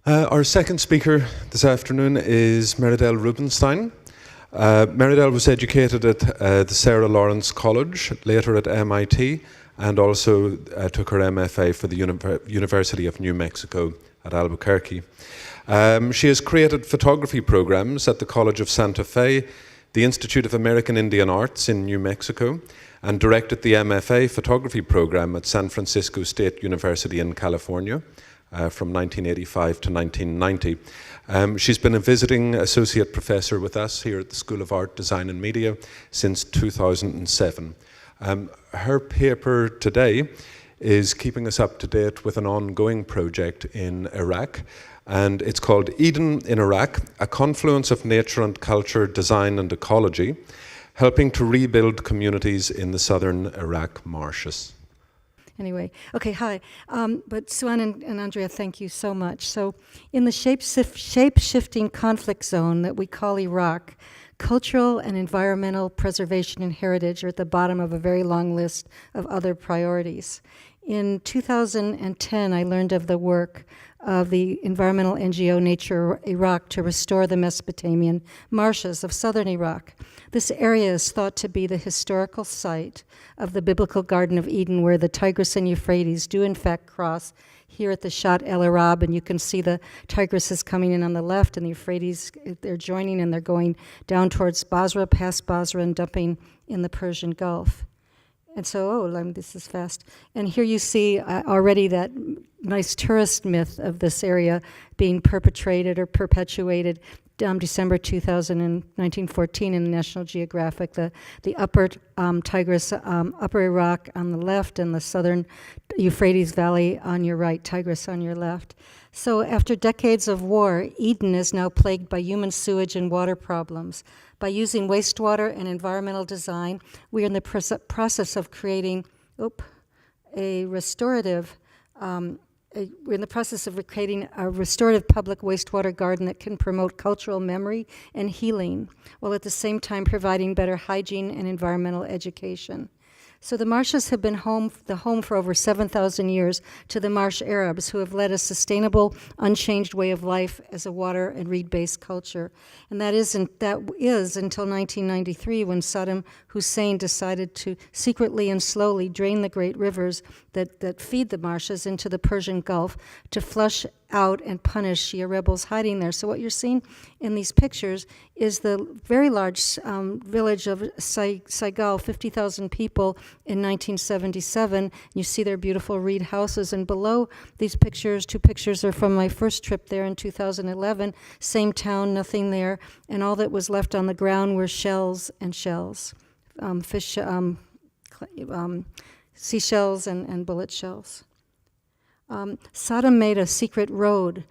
Our second speaker this afternoon is Meridel Rubenstein. Meridel was educated at the Sarah Lawrence College, later at MIT, and also took her MFA for the University of New Mexico at Albuquerque. She has created photography programs at the College of Santa Fe, the Institute of American Indian Arts in New Mexico, and directed the MFA photography program at San Francisco State University in California. From 1985 to 1990. She's been a visiting associate professor with us here at the School of Art, Design and Media since 2007. Her paper today is keeping us up to date with an ongoing project in Iraq, and it's called Eden in Iraq, a confluence of nature and culture, design and ecology, helping to rebuild communities in the southern Iraq marshes. Anyway, okay, hi. But Suan and Andrea, thank you so much. So in the shape-shifting conflict zone that we call Iraq, cultural and environmental preservation and heritage are at the bottom of a very long list of other priorities. In 2010, I learned of the work of the environmental NGO Nature Iraq to restore the Mesopotamian marshes of southern Iraq. This area is thought to be the historical site of the biblical Garden of Eden, where the Tigris and Euphrates do in fact cross here at the Shat El Arab, and you can see the Tigris is coming in on the left and the Euphrates, they're joining and they're going down towards Basra, past Basra, and dumping in the Persian Gulf. And so, this is fast. And here you see already that nice tourist myth of this area being perpetrated or perpetuated. December 1914 in the National Geographic, the upper Tigris, upper Iraq on the left and the southern Euphrates Valley on your right, Tigris on your left. So after decades of war, Eden is now plagued by human sewage and water problems. By using wastewater and environmental design, we are in the process of creating a restorative we're in the process of creating a restorative public wastewater garden that can promote cultural memory and healing, while at the same time providing better hygiene and environmental education. So the marshes have been the home for over 7,000 years to the Marsh Arabs, who have led a sustainable, unchanged way of life as a water and reed-based culture. And that is until 1993, when Saddam Hussein decided to secretly and slowly drain the great rivers that feed the marshes into the Persian Gulf to flush out and punish Shia rebels hiding there. So what you're seeing in these pictures is the very large village of Saigal, 50,000 people in 1977. You see their beautiful reed houses, and below these pictures, two pictures are from my first trip there in 2011. Same town, nothing there, and all that was left on the ground were shells and shells, seashells and bullet shells. Saddam made a secret road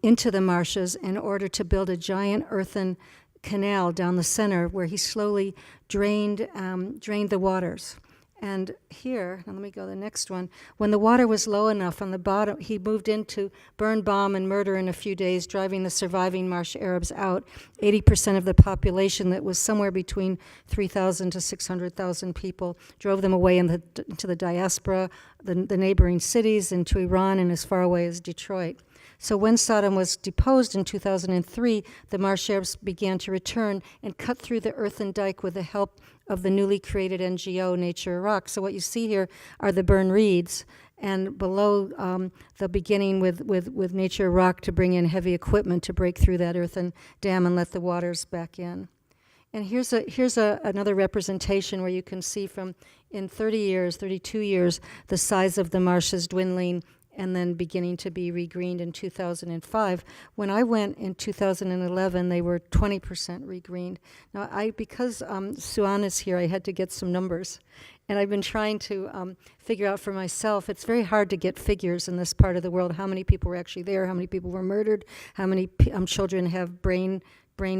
into the marshes in order to build a giant earthen canal down the center where he slowly drained the waters. And here, now let me go to the next one. When the water was low enough on the bottom, he moved into burn, bomb, and murder in a few days, driving the surviving Marsh Arabs out. 80% of the population, that was somewhere between 3,000 to 600,000 people, drove them away into the diaspora, the neighboring cities, into Iran, and as far away as Detroit. So when Saddam was deposed in 2003, the Marsh Arabs began to return and cut through the earthen dike with the help of the newly created NGO Nature Iraq. So what you see here are the burn reeds, and below the beginning with Nature Iraq to bring in heavy equipment to break through that earthen dam and let the waters back in. And here's another representation where you can see from in 32 years, the size of the marshes dwindling and then beginning to be regreened in 2005. When I went in 2011, they were 20% regreened. Now, because Suan is here, I had to get some numbers. And I've been trying to figure out for myself, it's very hard to get figures in this part of the world, how many people were actually there, how many people were murdered, how many children have brain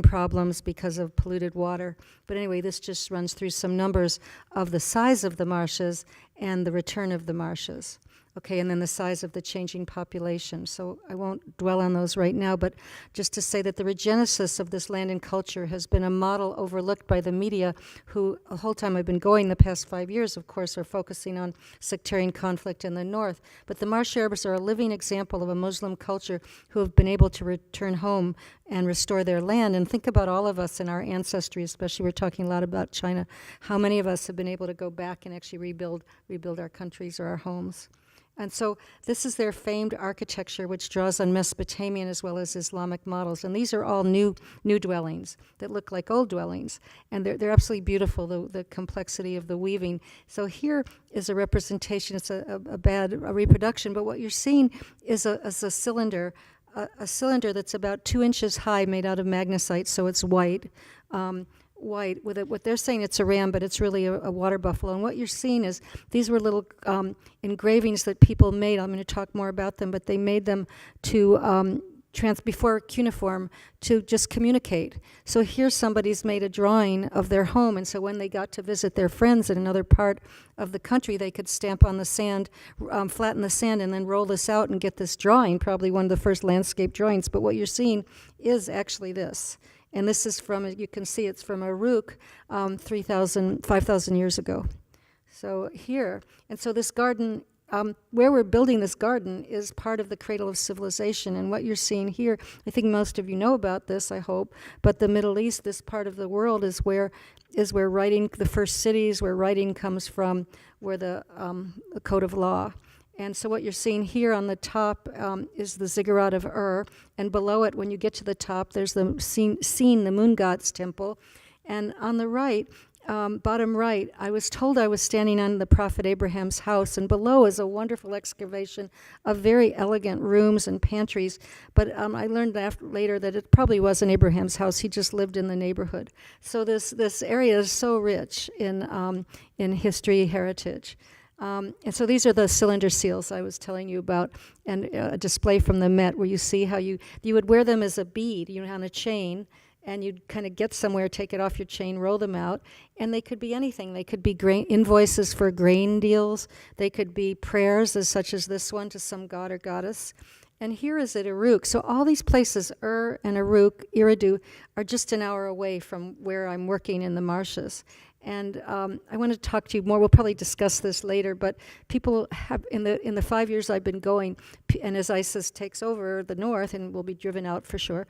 problems because of polluted water. But anyway, this just runs through some numbers of the size of the marshes and the return of the marshes. Okay, and then the size of the changing population. So I won't dwell on those right now, but just to say that the regenesis of this land and culture has been a model overlooked by the media, who the whole time I've been going the past 5 years, of course, are focusing on sectarian conflict in the north. But the Marsh Arabs are a living example of a Muslim culture who have been able to return home and restore their land. And think about all of us in our ancestry, especially we're talking a lot about China. How many of us have been able to go back and actually rebuild our countries or our homes? And so this is their famed architecture, which draws on Mesopotamian as well as Islamic models. And these are all new dwellings that look like old dwellings. And they're absolutely beautiful, the complexity of the weaving. So here is a representation. It's a reproduction, but what you're seeing is a cylinder, a cylinder that's about 2 inches high, made out of magnesite, so it's white. White with it. What they're saying it's a ram, but it's really a water buffalo. And what you're seeing is these were little engravings that people made. I'm going to talk more about them, but they made them to before cuneiform to just communicate. So here somebody's made a drawing of their home, and so when they got to visit their friends in another part of the country, they could stamp on the sand, flatten the sand, and then roll this out and get this drawing, probably one of the first landscape drawings. But what you're seeing is actually this. And this is from, you can see it's from Uruk 5,000 years ago. So here, and so this garden, where we're building this garden is part of the Cradle of Civilization. And what you're seeing here, I think most of you know about this, I hope, but the Middle East, this part of the world is where writing, the first cities, where writing comes from, where the code of law. And so what you're seeing here on the top is the ziggurat of Ur, and below it, when you get to the top, there's the the moon god's temple. And on the right, bottom right, I was told I was standing on the prophet Abraham's house, and below is a wonderful excavation of very elegant rooms and pantries. But I learned later that it probably wasn't Abraham's house. He just lived in the neighborhood. So this area is so rich in history, heritage. And so these are the cylinder seals I was telling you about, and a display from the Met where you see how you would wear them as a bead, on a chain, and you'd kind of get somewhere, take it off your chain, roll them out, and they could be anything. They could be invoices for grain deals. They could be prayers, such as this one, to some god or goddess. And here is at Uruk. So all these places, Ur and Uruk, Eridu, are just an hour away from where I'm working in the marshes. And I want to talk to you more. We'll probably discuss this later, but people have, in the 5 years I've been going, and as ISIS takes over the north and will be driven out for sure,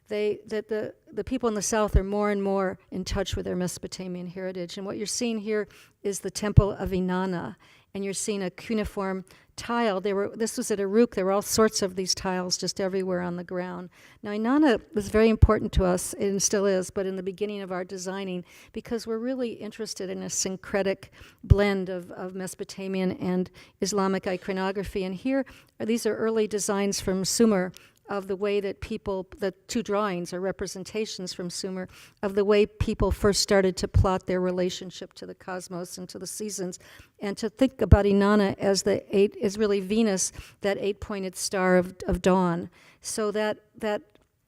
the people in the south are more and more in touch with their Mesopotamian heritage. And what you're seeing here is the temple of Inanna, and you're seeing a cuneiform tile. This was at Uruk. There were all sorts of these tiles just everywhere on the ground. Now, Inanna was very important to us, and still is, but in the beginning of our designing, because we're really interested in a syncretic blend of Mesopotamian and Islamic iconography. And here, these are early designs from Sumer, of the way that the two drawings are representations from Sumer, of the way people first started to plot their relationship to the cosmos and to the seasons, and to think about Inanna as is really Venus, that 8-pointed star of dawn. So that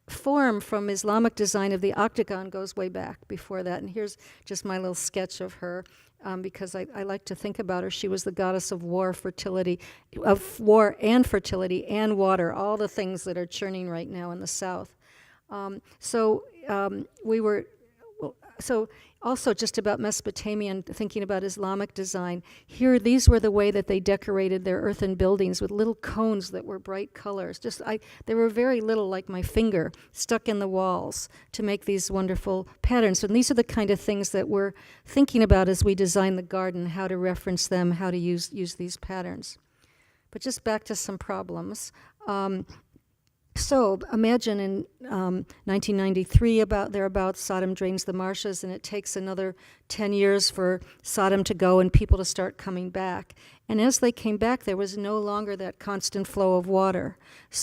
form from Islamic design of the octagon goes way back before that. And here's just my little sketch of her. Because I like to think about her. She was the goddess of war, fertility, and water, all the things that are churning right now in the south. So also just about Mesopotamian, thinking about Islamic design, here these were the way that they decorated their earthen buildings with little cones that were bright colors. They were very little, like my finger, stuck in the walls to make these wonderful patterns. And these are the kind of things that we're thinking about as we design the garden, how to reference them, how to use these patterns. But just back to some problems. So imagine in 1993, thereabouts, Saddam drains the marshes, and it takes another 10 years for Saddam to go and people to start coming back. And as they came back, there was no longer that constant flow of water.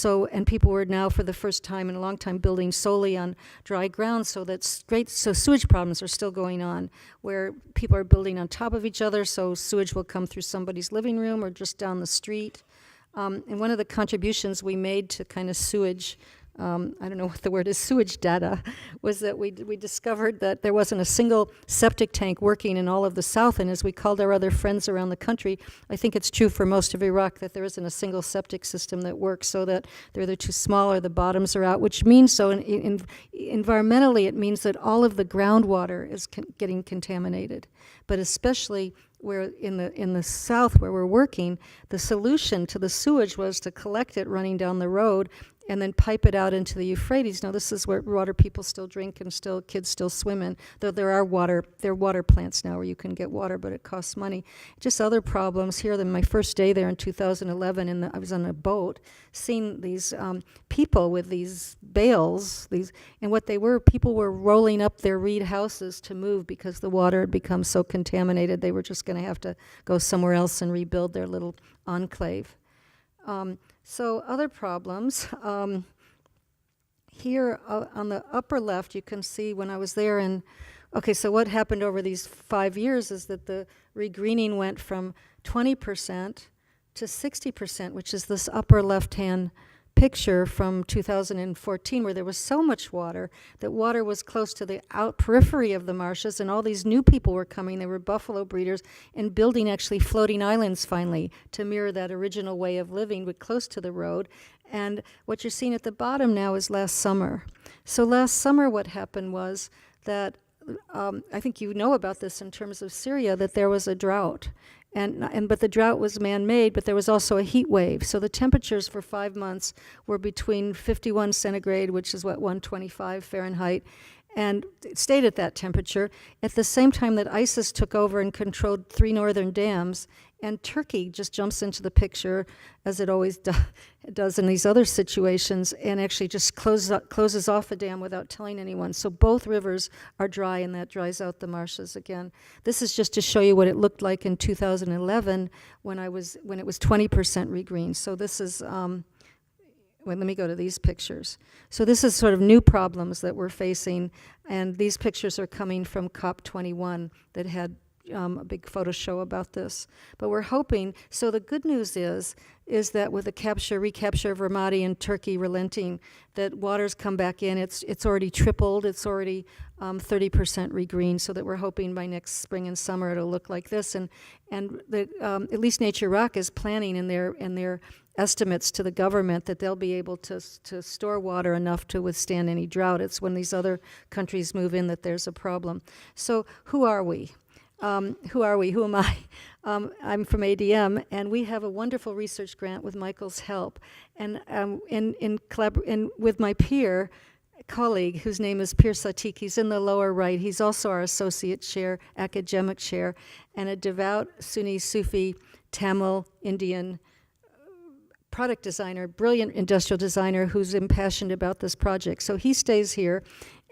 And people were now, for the first time in a long time, building solely on dry ground, so sewage problems are still going on, where people are building on top of each other, so sewage will come through somebody's living room or just down the street. And one of the contributions we made to kind of sewage I don't know what the word is, sewage data, was that we discovered that there wasn't a single septic tank working in all of the South, and as we called our other friends around the country, I think it's true for most of Iraq that there isn't a single septic system that works, so that they're either too small or the bottoms are out, which means environmentally it means that all of the groundwater is getting contaminated, but especially where in the South where we're working, the solution to the sewage was to collect it running down the road and then pipe it out into the Euphrates. Now this is where water people still drink and kids still swim in, though there are water plants now where you can get water, but it costs money. Just other problems here. My first day there in 2011, I was on a boat, seeing these people with these bales, and what they were, people were rolling up their reed houses to move because the water had become so contaminated they were just going to have to go somewhere else and rebuild their little enclave. So other problems, here on the upper left you can see when I was there so what happened over these 5 years is that the regreening went from 20% to 60%, which is this upper left-hand picture from 2014 where there was so much water that water was close to the periphery of the marshes, and all these new people were coming. They were buffalo breeders and building actually floating islands finally to mirror that original way of living but close to the road. And what you're seeing at the bottom now is last summer. So last summer what happened was that I think you know about this in terms of Syria, that there was a drought. But the drought was man-made, but there was also a heat wave. So the temperatures for 5 months were between 51 centigrade, which is 125 Fahrenheit, and it stayed at that temperature. At the same time that ISIS took over and controlled 3 northern dams, and Turkey just jumps into the picture, as it always does in these other situations, and actually just closes off a dam without telling anyone. So both rivers are dry, and that dries out the marshes again. This is just to show you what it looked like in 2011 when it was 20% regreen. So this is, let me go to these pictures. So this is sort of new problems that we're facing, and these pictures are coming from COP21 that had a big photo show about this. But we're hoping, so the good news is that with the recapture of Ramadi and Turkey relenting, that water's come back in. It's already tripled. It's already 30% regreen, so that we're hoping by next spring and summer it'll look like this. And at least Nature Rock is planning in their estimates to the government that they'll be able to store water enough to withstand any drought. It's when these other countries move in that there's a problem. So who are we? Who are we? Who am I? I'm from ADM, and we have a wonderful research grant with Michael's help, and with my colleague, whose name is Sathikh. He's in the lower right. He's also our associate chair, academic chair, and a devout Sunni Sufi Tamil Indian product designer, brilliant industrial designer who's impassioned about this project. So he stays here,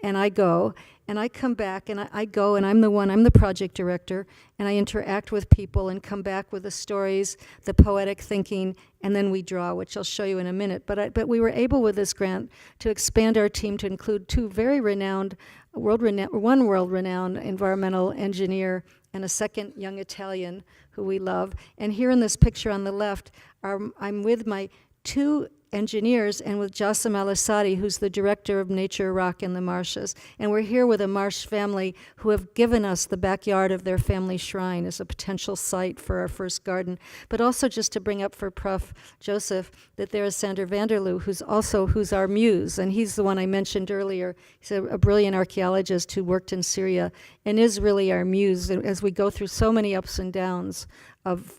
and I go. And I come back, and I go, and I'm the project director, and I interact with people and come back with the stories, the poetic thinking, and then we draw, which I'll show you in a minute. But we were able with this grant to expand our team to include 2 very renowned, one world-renowned environmental engineer and a second young Italian who we love. And here in this picture on the left, I'm with my 2 engineers and with Jassim Al-Assadi, who's the director of Nature Rock in the Marshes. And we're here with a Marsh family who have given us the backyard of their family shrine as a potential site for our first garden. But also just to bring up for Prof. Joseph that there is Sander Vanderloo, who's our muse, and he's the one I mentioned earlier. He's a brilliant archaeologist who worked in Syria and is really our muse as we go through so many ups and downs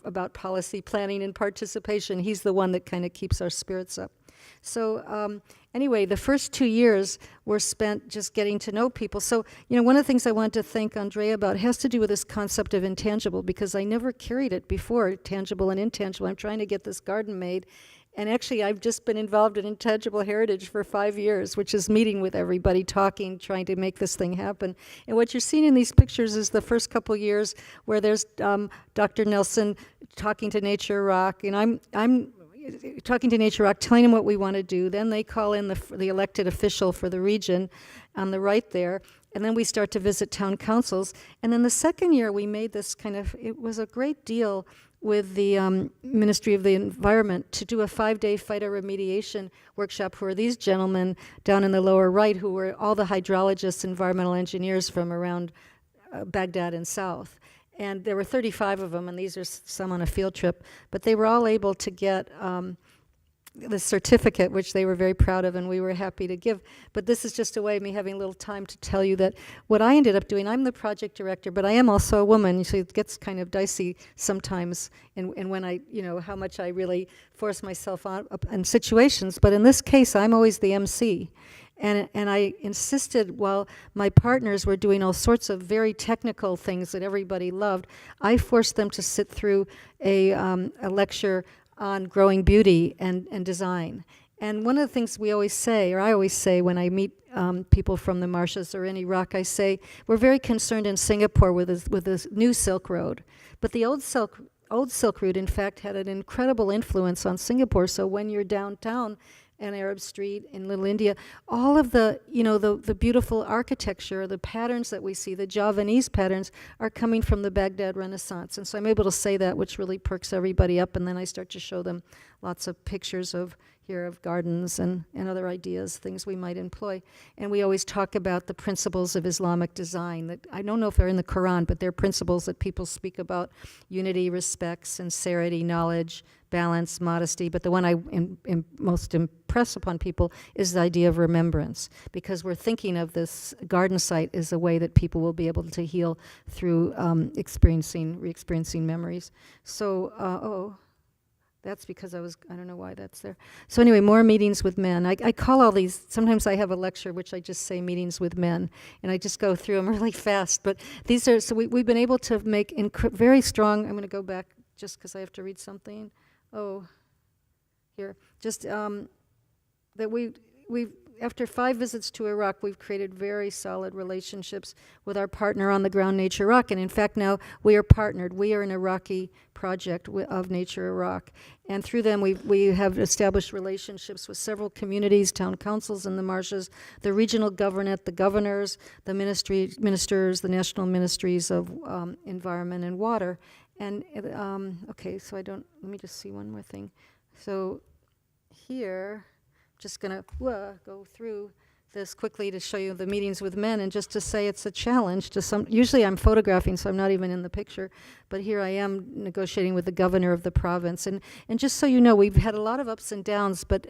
about policy planning and participation. He's the one that kind of keeps our spirits up. So anyway, the first 2 years were spent just getting to know people. So, one of the things I wanted to thank Andrea about has to do with this concept of intangible, because I never carried it before, tangible and intangible. I'm trying to get this garden made. And actually, I've just been involved in Intangible Heritage for 5 years, which is meeting with everybody, talking, trying to make this thing happen. And what you're seeing in these pictures is the first couple years where there's Dr. Nelson talking to Nature Rock, and I'm talking to Nature Rock, telling them what we want to do. Then they call in the elected official for the region on the right there, and then we start to visit town councils. And then the second year we made this it was a great deal with the Ministry of the Environment to do a 5-day phytoremediation workshop for these gentlemen down in the lower right, who were all the hydrologists, environmental engineers from around Baghdad and south. And there were 35 of them, and these are some on a field trip. But they were all able to get the certificate, which they were very proud of, and we were happy to give. But this is just a way of me having a little time to tell you that what I ended up doing, I'm the project director, but I am also a woman, so it gets kind of dicey sometimes in when I, how much I really force myself on in situations. But in this case, I'm always the MC. And I insisted, while my partners were doing all sorts of very technical things that everybody loved, I forced them to sit through a lecture on growing beauty and design. And one of the things we always say, or I always say when I meet people from the Marshes or in Iraq, I say, we're very concerned in Singapore with this new Silk Road. But the old Silk Route, in fact, had an incredible influence on Singapore. So when you're downtown and Arab Street in Little India, all of the beautiful architecture, the patterns that we see, the Javanese patterns, are coming from the Baghdad Renaissance. And so I'm able to say that, which really perks everybody up, and then I start to show them lots of pictures of gardens and other ideas, things we might employ. And we always talk about the principles of Islamic design. That I don't know if they're in the Quran, but they're principles that people speak about: unity, respect, sincerity, knowledge, balance, modesty. But the one I most impress upon people is the idea of remembrance, because we're thinking of this garden site as a way that people will be able to heal through re-experiencing memories. So, that's because I don't know why that's there. So anyway, more meetings with men. I call all these, sometimes I have a lecture which I just say meetings with men, and I just go through them really fast. But these are, so we've been able to make very strong, I'm going to go back just because I have to read something. Here. Just that we've after 5 visits to Iraq, we've created very solid relationships with our partner on the ground, Nature Iraq. And in fact, now we are partnered. We are an Iraqi project of Nature Iraq. And through them, we have established relationships with several communities, town councils in the Marshes, the regional government, the governors, the ministers, the national ministries of environment and water. And, okay, so let me just see one more thing. So here, just going to go through this quickly to show you the meetings with men, and just to say it's a challenge to some. Usually I'm photographing, so I'm not even in the picture, but here I am negotiating with the governor of the province. And just so you know, we've had a lot of ups and downs, but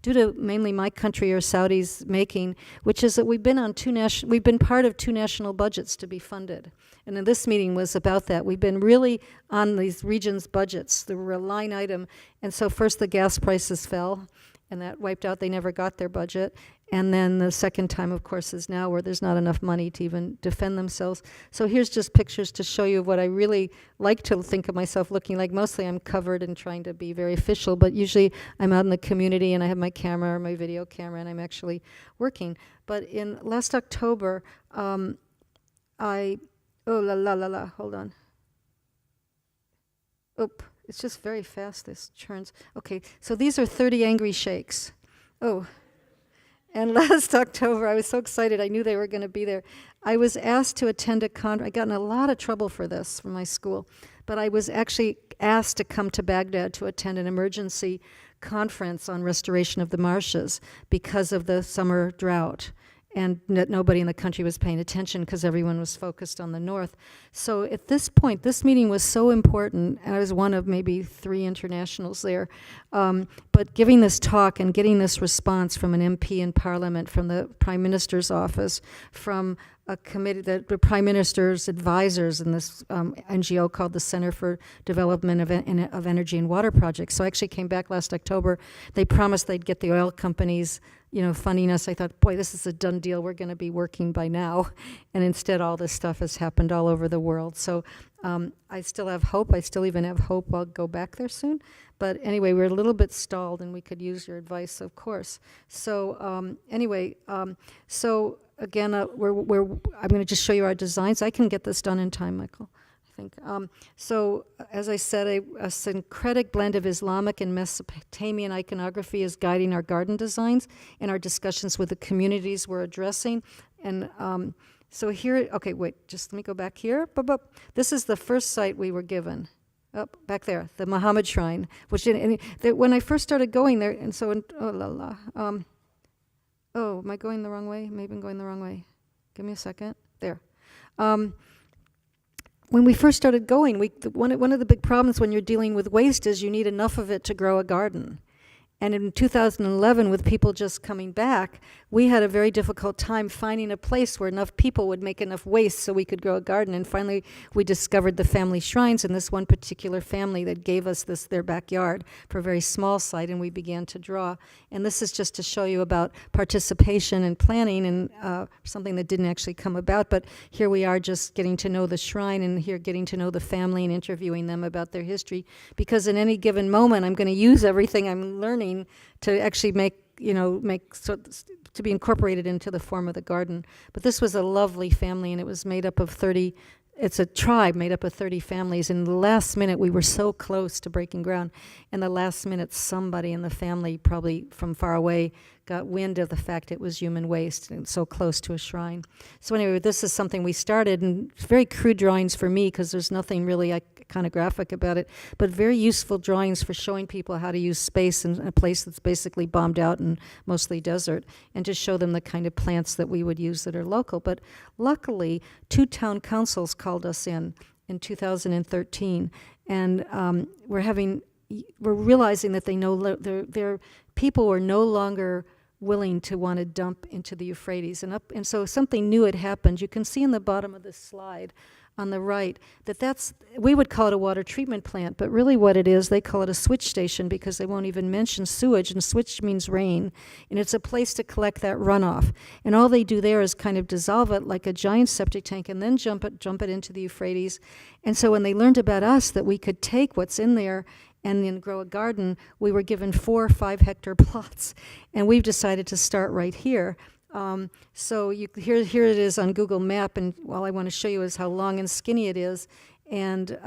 due to mainly my country or Saudi's making, which is that we've been part of 2 national budgets to be funded. And then this meeting was about that. We've been really on these regions' budgets. There were a line item, and so first the gas prices fell, and that wiped out, they never got their budget. And then the second time, of course, is now, where there's not enough money to even defend themselves. So here's just pictures to show you what I really like to think of myself looking like. Mostly I'm covered and trying to be very official, but usually I'm out in the community and I have my camera or my video camera and I'm actually working. But in last October, hold on. It's just very fast, this churns. Okay, so these are 30 angry sheikhs. And last October, I was so excited, I knew they were going to be there. I was asked to attend I got in a lot of trouble for this from my school, but I was actually asked to come to Baghdad to attend an emergency conference on restoration of the marshes because of the summer drought. And nobody in the country was paying attention because everyone was focused on the north. So at this point, this meeting was so important, and I was one of maybe 3 internationals there. But giving this talk and getting this response from an MP in Parliament, from the Prime Minister's office, from a committee, the Prime Minister's advisors in this NGO called the Center for Development of Energy and Water Projects. So I actually came back last October. They promised they'd get the oil companies funding us. I thought, boy, this is a done deal. We're going to be working by now. And instead, all this stuff has happened all over the world. So I still have hope. I still even have hope I'll go back there soon. But anyway, we're a little bit stalled, and we could use your advice, of course. So so again, I'm going to just show you our designs. I can get this done in time, Michael, I think. So as I said, a syncretic blend of Islamic and Mesopotamian iconography is guiding our garden designs and our discussions with the communities we're addressing. And so here, okay, wait, just let me go back here. This is the first site we were given. Up back there, the Muhammad shrine, which when I first started going there, and so am I going the wrong way? Maybe I'm going the wrong way. Give me a second. There. When we first started going, one of the big problems when you're dealing with waste is you need enough of it to grow a garden. And in 2011, with people just coming back, we had a very difficult time finding a place where enough people would make enough waste so we could grow a garden. And finally, we discovered the family shrines in this one particular family that gave us their backyard for a very small site, and we began to draw. And this is just to show you about participation and planning, and something that didn't actually come about. But here we are just getting to know the shrine, and here getting to know the family and interviewing them about their history. Because in any given moment, I'm going to use everything I'm learning to actually to be incorporated into the form of the garden. But this was a lovely family, and it was made up of 30, it's a tribe made up of 30 families. In the last minute, we were so close to breaking ground. In the last minute, somebody in the family, probably from far away, got wind of the fact it was human waste and so close to a shrine. So anyway, this is something we started, and very crude drawings for me because there's nothing really iconographic about it, but very useful drawings for showing people how to use space in a place that's basically bombed out and mostly desert, and to show them the kind of plants that we would use that are local. But luckily, 2 town councils called us in 2013, and we're realizing that their people were no longer willing to want to dump into the Euphrates, and so something new had happened. You can see in the bottom of this slide on the right we would call it a water treatment plant, but really what it is, they call it a switch station because they won't even mention sewage, and switch means rain, and it's a place to collect that runoff. And all they do there is kind of dissolve it like a giant septic tank and then jump it into the Euphrates. And so when they learned about us, that we could take what's in there and then grow a garden, we were given 4 or 5 hectare plots, and we've decided to start right here. So here it is on Google Map, and all I want to show you is how long and skinny it is, and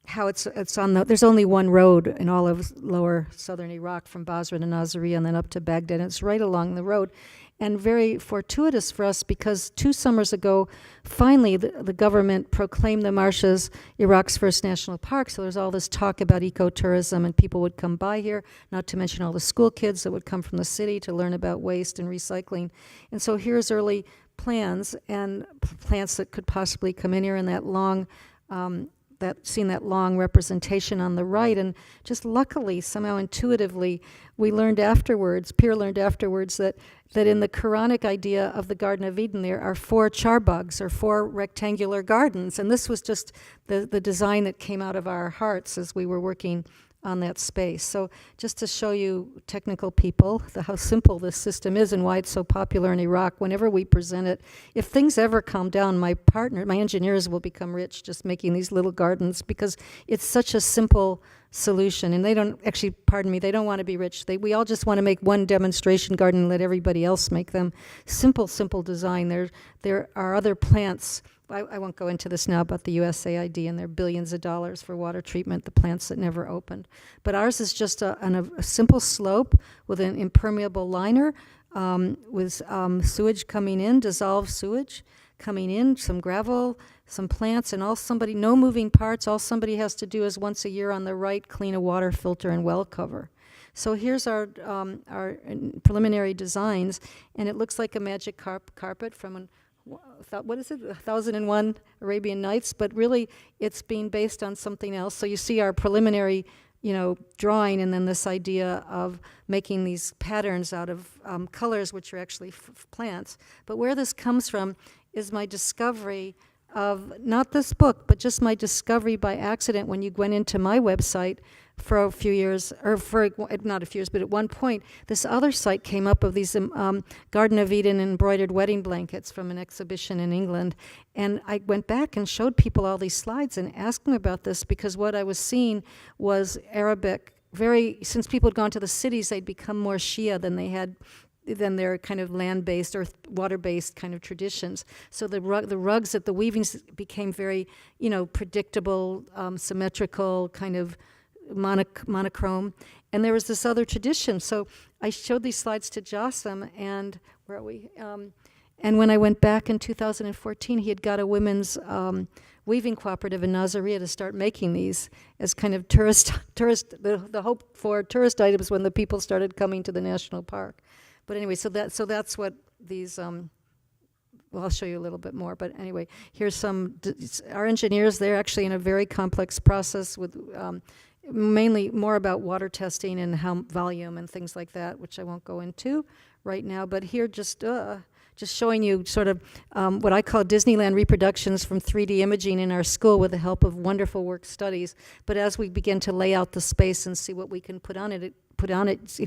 how it's on there's only one road in all of lower southern Iraq from Basra to Nasiriyah and then up to Baghdad, and it's right along the road. And very fortuitous for us because 2 summers ago, finally the government proclaimed the Marshes Iraq's first national park. So there's all this talk about ecotourism, and people would come by here, not to mention all the school kids that would come from the city to learn about waste and recycling. And so here's early plans and plants that could possibly come in here in that long that long representation on the right. And just luckily, somehow intuitively, Pierre learned afterwards that in the Quranic idea of the Garden of Eden, there are 4 charbugs, or 4 rectangular gardens. And this was just the design that came out of our hearts as we were working on that space. So just to show you technical people, how simple this system is and why it's so popular in Iraq, whenever we present it, if things ever calm down, my engineers will become rich just making these little gardens because it's such a simple solution. And they don't want to be rich. We all just want to make one demonstration garden and let everybody else make them. Simple design. There are other plants. I won't go into this now about the USAID and their billions of dollars for water treatment, the plants that never opened. But ours is just a simple slope with an impermeable liner, with sewage coming in, dissolved sewage coming in, some gravel, some plants, and no moving parts. All somebody has to do is once a year on the right clean a water filter and well cover. So here's our preliminary designs, and it looks like a magic carpet from what is it, 1001 Arabian Nights, but really it's being based on something else. So you see our preliminary, drawing, and then this idea of making these patterns out of colors, which are actually plants. But where this comes from is my discovery of, not this book, but just my discovery by accident when you went into my website for a few years, or for not a few years, but at one point, this other site came up of these Garden of Eden embroidered wedding blankets from an exhibition in England. And I went back and showed people all these slides and asked them about this because what I was seeing was Arabic, since people had gone to the cities, they'd become more Shia than their kind of land-based or water-based kind of traditions. So the rugs the weavings became very, predictable, symmetrical, kind of monochrome. And there was this other tradition. So I showed these slides to Jassim, and where are we? And when I went back in 2014, he had got a women's weaving cooperative in Nasiriyah to start making these as kind of the hope for tourist items when the people started coming to the national park. But anyway, so that's what these. Well, I'll show you a little bit more. But anyway, here's our engineers. They're actually in a very complex process with. Mainly more about water testing and how volume and things like that, which I won't go into right now. But here, just showing you sort of what I call Disneyland reproductions from 3D imaging in our school with the help of wonderful work studies. But as we begin to lay out the space and see what we can put on it, it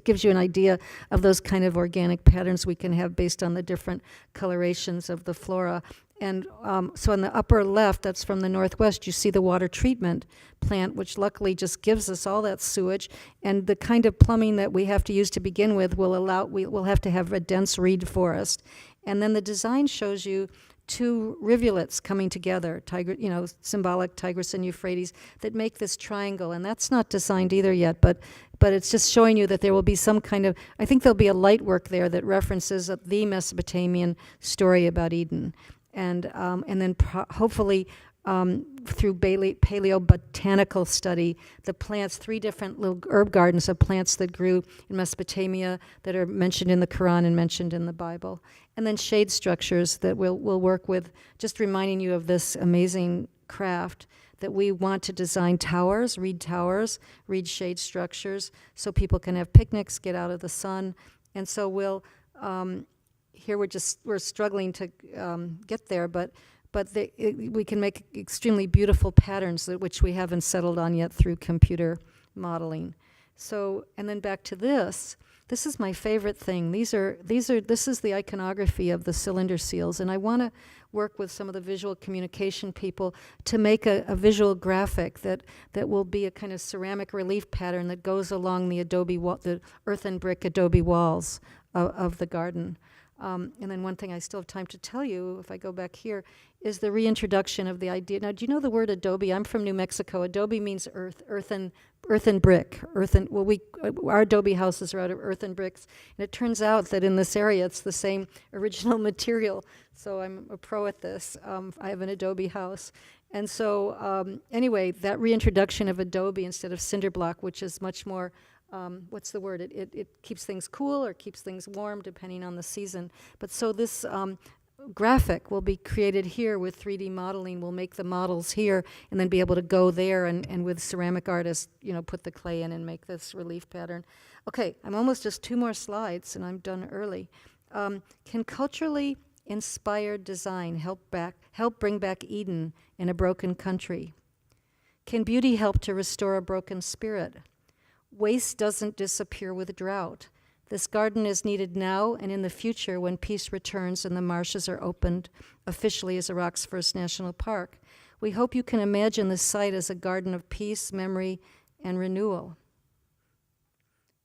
gives you an idea of those kind of organic patterns we can have based on the different colorations of the flora. And so on the upper left, that's from the northwest, you see the water treatment plant, which luckily just gives us all that sewage. And the kind of plumbing that we have to use to begin with we'll have to have a dense reed forest. And then the design shows you two rivulets coming together, symbolic Tigris and Euphrates, that make this triangle. And that's not designed either yet, but it's just showing you that there will be some kind of, I think there'll be a light work there that references the Mesopotamian story about Eden. And then hopefully through paleobotanical study, the plants, 3 different little herb gardens of plants that grew in Mesopotamia that are mentioned in the Quran and mentioned in the Bible. And then shade structures that we'll work with, just reminding you of this amazing craft that we want to design reed shade structures, so people can have picnics, get out of the sun. And so here we're struggling to get there, but we can make extremely beautiful patterns which we haven't settled on yet through computer modeling. So, and then back to this. This is my favorite thing. This is the iconography of the cylinder seals, and I want to work with some of the visual communication people to make a visual graphic that will be a kind of ceramic relief pattern that goes along the the earth and brick adobe walls of the garden. And then one thing I still have time to tell you, if I go back here, is the reintroduction of the idea. Now, do you know the word adobe? I'm from New Mexico. Adobe means earth and brick. Our adobe houses are out of earth and bricks. And it turns out that in this area, it's the same original material. So I'm a pro at this. I have an adobe house. And so anyway, that reintroduction of adobe instead of cinder block, which is much more what's the word? It keeps things cool or keeps things warm depending on the season. But so this graphic will be created here with 3D modeling. We'll make the models here and then be able to go there and with ceramic artists, put the clay in and make this relief pattern. Okay, I'm almost just 2 more slides and I'm done early. Can culturally inspired design help bring back Eden in a broken country? Can beauty help to restore a broken spirit? Waste doesn't disappear with drought. This garden is needed now and in the future when peace returns and the marshes are opened officially as Iraq's first national park. We hope you can imagine this site as a garden of peace, memory, and renewal.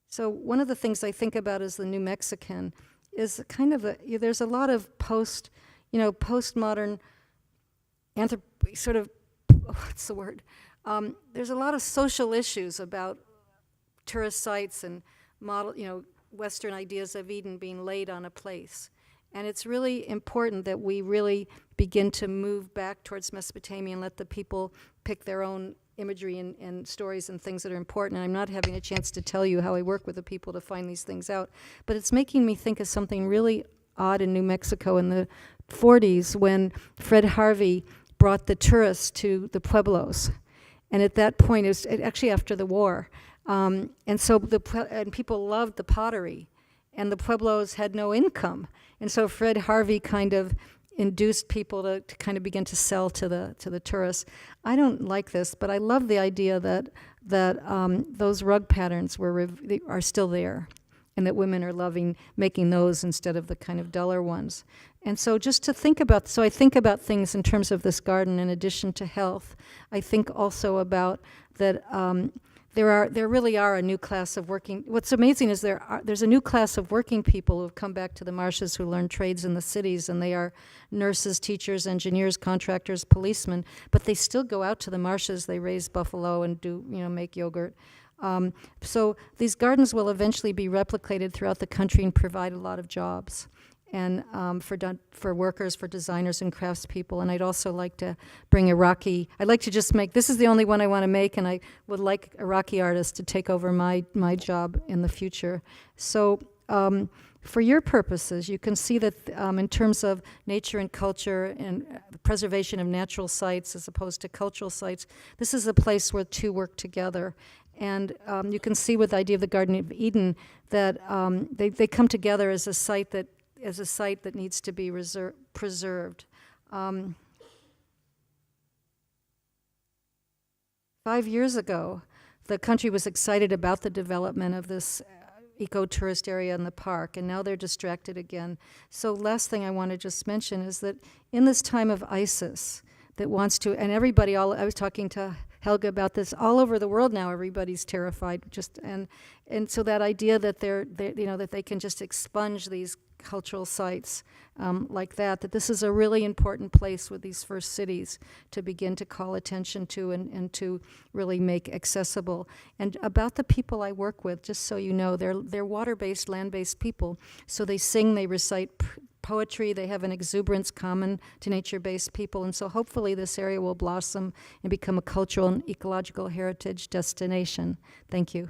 So one of the things I think about as the New Mexican is kind of there's a lot of postmodern what's the word? There's a lot of social issues about tourist sites and Western ideas of Eden being laid on a place. And it's really important that we really begin to move back towards Mesopotamia and let the people pick their own imagery and stories and things that are important. And I'm not having a chance to tell you how I work with the people to find these things out. But it's making me think of something really odd in New Mexico in the 40s when Fred Harvey brought the tourists to the pueblos. And at that point, it was actually after the war. And so people loved the pottery, and the pueblos had no income. And so Fred Harvey kind of induced people to kind of begin to sell to the tourists. I don't like this, but I love the idea that those rug patterns are still there, and that women are loving making those instead of the kind of duller ones. And so just to think about, I think about things in terms of this garden in addition to health. I think also about that there really are a new class of working. What's amazing is there's a new class of working people who have come back to the marshes who learn trades in the cities, and they are nurses, teachers, engineers, contractors, policemen, but they still go out to the marshes. They raise buffalo and make yogurt. So these gardens will eventually be replicated throughout the country and provide a lot of jobs. and for workers, for designers and craftspeople. And I'd also like to bring Iraqi. I'd like to just make, this is the only one I want to make, and I would like Iraqi artists to take over my job in the future. So for your purposes, you can see that in terms of nature and culture and preservation of natural sites as opposed to cultural sites, this is a place where two work together. And you can see with the idea of the Garden of Eden that they come together as a site that needs to be preserved. 5 years ago, the country was excited about the development of this eco-tourist area in the park, and now they're distracted again. So last thing I want to just mention is that in this time of ISIS that wants to, and everybody, I was talking to Helga about this, all over the world now everybody's terrified, and so that idea that that they can just expunge these cultural sites like that this is a really important place with these first cities to begin to call attention to and to really make accessible. And about the people I work with, just so you know, they're water-based, land-based people, so they sing, they recite poetry, they have an exuberance common to nature-based people, and so hopefully this area will blossom and become a cultural and ecological heritage destination. Thank you.